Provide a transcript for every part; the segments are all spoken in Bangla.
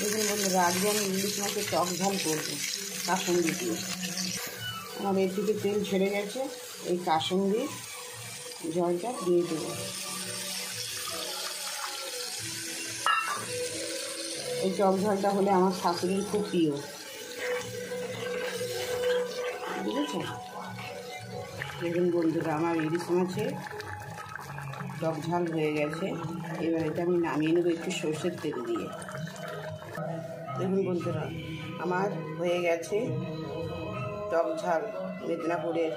দেখুন বন্ধুরা, আজকে আমি ইলিশ মাছের টক ঝাল করবো কাসুন্দি দিয়ে। আমার এর থেকে তেল ছেড়ে গেছে, এই কাসুন্দি জলটা দিয়ে দেবো। এই টক ঝালটা হলে আমার শাশুড়ির খুব প্রিয়, বুঝেছেন? দেখুন বন্ধুরা, আমার ইলিশ মাছের টক ঝাল হয়ে গেছে। এবার এটা আমি নামিয়ে নেবো একটু সর্ষের তেল দিয়ে। দেখুন বন্ধুরা, আমার হয়ে গেছে টক ঝাল, মেদিনীপুরের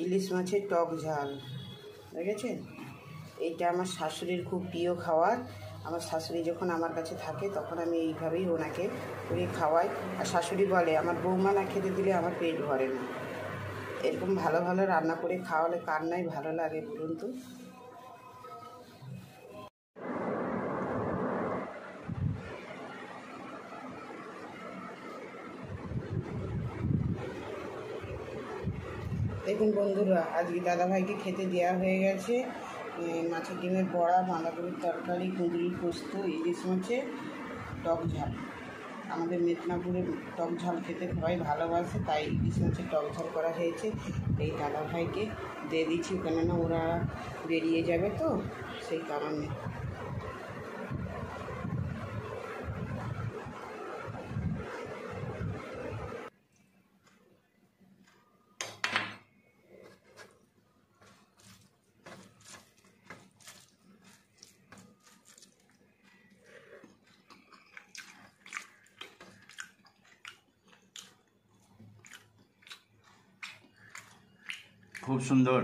ইলিশ মাছের টক ঝাল, দেখেছেন? এইটা আমার শাশুড়ির খুব প্রিয় খাবার। আমার শাশুড়ি যখন আমার কাছে থাকে তখন আমি এইভাবেই ওনাকে করে খাওয়াই। আর শাশুড়ি বলে, আমার বৌমা না খেতে দিলে আমার পেট ভরে না। এরকম ভালো ভালো রান্না করে খাওয়ালে কার নাই ভালো লাগে বলুন তো? দেখুন বন্ধুরা, আজকে দাদাভাইকে খেতে দেওয়া হয়ে গেছে মাছের ডিমের বড়া, বাঁধাকপির তরকারি, কুঁদরির পোস্ত, ইলিশ মাছের টক ঝাল। আমাদের মেদিনীপুরে টক ঝাল খেতে সবাই ভালোবাসে, তাই ইলিশ মাছের টক ঝাল করা হয়েছে। এই দাদাভাইকে দিয়ে দিচ্ছি, কেননা ওরা বেরিয়ে যাবে তো, সেই কারণে। খুব সুন্দর।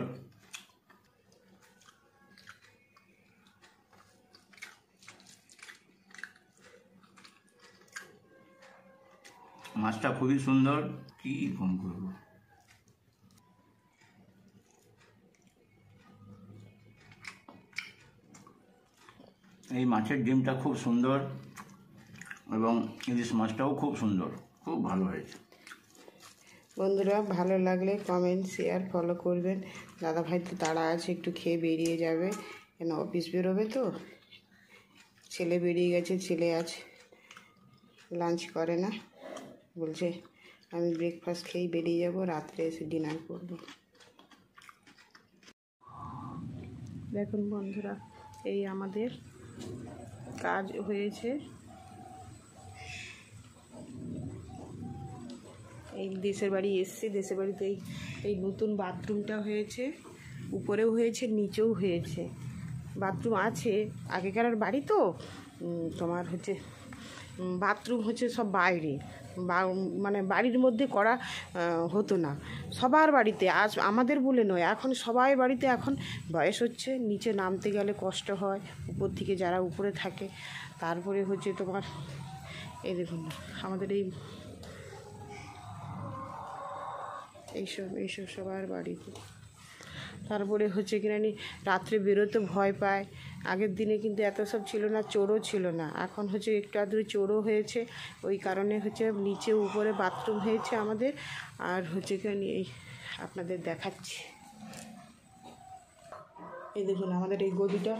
মাছটা খুবই সুন্দর, কি কম করব। এই মাছের ডিমটা খুব সুন্দর এবং ইলিশ মাছটাও খুব সুন্দর, খুব ভালো হয়েছে। বন্ধুরা, ভালো লাগলে কমেন্ট, শেয়ার, ফলো করবেন। দাদাভাই তো তাড়া আছে, একটু খেয়ে বেরিয়ে যাবে, কেন অফিস বেরোবে তো। ছেলে বেরিয়ে গেছে, ছেলে আজ লাঞ্চ করে না, বলছে আমি ব্রেকফাস্ট খেয়েই বেরিয়ে যাব, রাত্রে এসে ডিনার করব। দেখুন বন্ধুরা, এই আমাদের কাজ হয়েছে। এই দেশের বাড়ি এসছি, দেশের বাড়িতে এই নতুন বাথরুমটা হয়েছে, উপরেও হয়েছে, নিচেও হয়েছে। বাথরুম আছে, আগেকার বাড়ি তো তোমার হচ্ছে বাথরুম হচ্ছে সব বাইরে, মানে বাড়ির মধ্যে করা হতো না সবার বাড়িতে। আজ আমাদের বলে নয়, এখন সবাই বাড়িতে এখন বয়স হচ্ছে, নিচে নামতে গেলে কষ্ট হয়, উপর থেকে যারা উপরে থাকে। তারপরে হচ্ছে তোমার এই দেখুন আমাদের এইসব সবার বাড়িতে। তারপরে হচ্ছে কিনা রাত্রে বেরোতে ভয় পায়। আগের দিনে কিন্তু এত সব ছিল না, চোরও ছিল না। এখন হচ্ছে একটু আধটু চোরও হয়েছে, ওই কারণে হচ্ছে নিচে উপরে বাথরুম হয়েছে আমাদের। আর হচ্ছে কিনা এই আপনাদের দেখাচ্ছি, এই দেখুন আমাদের এই গদিটা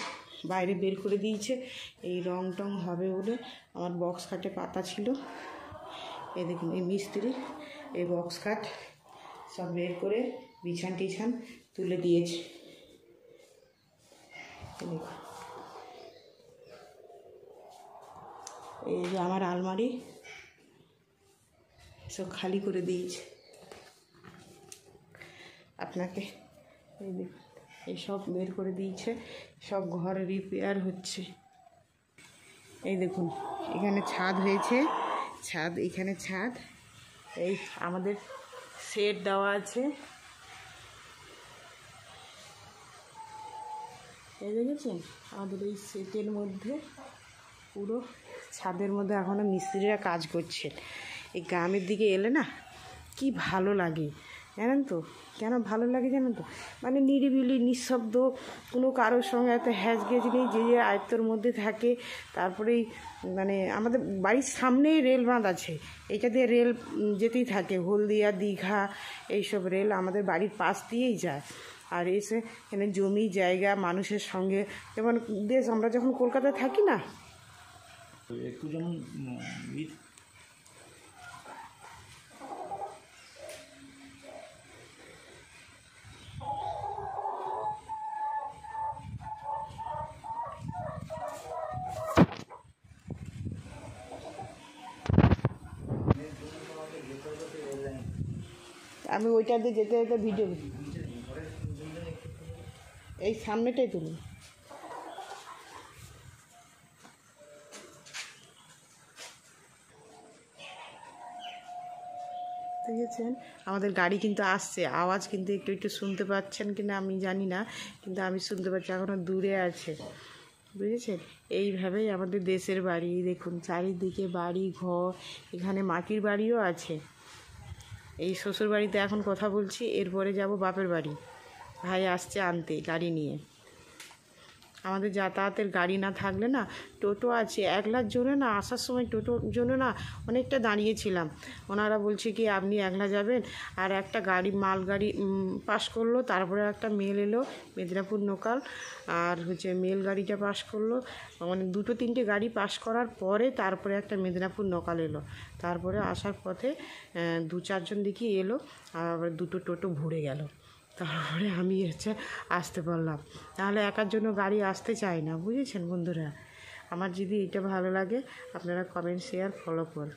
বাইরে বের করে দিয়েছে, এই রং টং হবে বলে। আমার বক্স খাটে পাতা ছিল, এই দেখুন এই মিস্ত্রি এই বক্স খাট সব বের করে বিছান টিছান তুলে দিয়েছে। এই যে আমার আলমারি সব খালি করে দিয়েছে আপনাকে, এই দেখুন এই সব বের করে দিয়েছে, সব ঘর রিপেয়ার হচ্ছে। এই দেখুন এখানে ছাদ হয়েছে, ছাদ এখানে ছাদ, এই আমাদের সেট দেওয়া আছে, এই দেখেছেন আমাদের এই সেটের মধ্যে পুরো ছাদের মধ্যে এখনও মিস্ত্রিরা কাজ করছে। এই গ্রামের দিকে এলে না কি ভালো লাগে জানেন তো, কেন ভালো লাগে জানেন তো, মানে নিরিবিলি নিঃশব্দ, কোনো কারোর সঙ্গে এত হ্যাজগেজ নেই, যে যে আয়ত্তর মধ্যে থাকে। তারপরেই মানে আমাদের বাড়ির সামনেই রেল বাঁধ আছে, এটা দিয়ে রেল যেতেই থাকে, হলদিয়া, দীঘা, এইসব রেল আমাদের বাড়ির পাশ দিয়েই যায়। আর এসে এখানে জমি জায়গা মানুষের সঙ্গে, যেমন আমরা যখন কলকাতায় থাকি না, একটু যেমন আমি ওইটা দিয়ে যেতে যেতে ভিডিও এই সামনেটাই তুলি। দেখেছেন আমাদের গাড়ি কিন্তু আসছে, আওয়াজ কিন্তু একটু একটু শুনতে পাচ্ছেন কি না আমি জানি না, কিন্তু আমি শুনতে পাচ্ছি, এখনও দূরে আছে, বুঝেছেন। এইভাবেই আমাদের দেশের বাড়ি, দেখুন চারিদিকে বাড়ি ঘর, এখানে মাটির বাড়িও আছে। এই শ্বশুর বাড়িতে এখন কথা বলছি, এরপরে যাব বাপের বাড়ি, ভাই আসছে আনতে গাড়ি নিয়ে। আমাদের যাতায়াতের গাড়ি না থাকলে না, টোটো আছে, একলার জন্য না আসার সময় টোটোর জন্য না অনেকটা দাঁড়িয়েছিলাম। ওনারা বলছে কি আপনি একলা যাবেন, আর একটা গাড়ি মালগাড়ি পাস করলো, তারপরে একটা মেল এলো মেদিনীপুর লোকাল, আর হচ্ছে মেল গাড়িটা পাস করলো, মানে দুটো তিনটে গাড়ি পাস করার পরে তারপরে একটা মেদিনীপুর লোকাল এলো। তারপরে আসার পথে দু চারজন দেখি এলো, আর দুটো টোটো ঘুরে গেল, তারপরে আমি হচ্ছে আসতে পারলাম। তাহলে একার জন্য গাড়ি আসতে চায় না, বুঝেছেন বন্ধুরা। আমার যদি এটা ভালো লাগে আপনারা কমেন্ট শেয়ার ফলো করুন।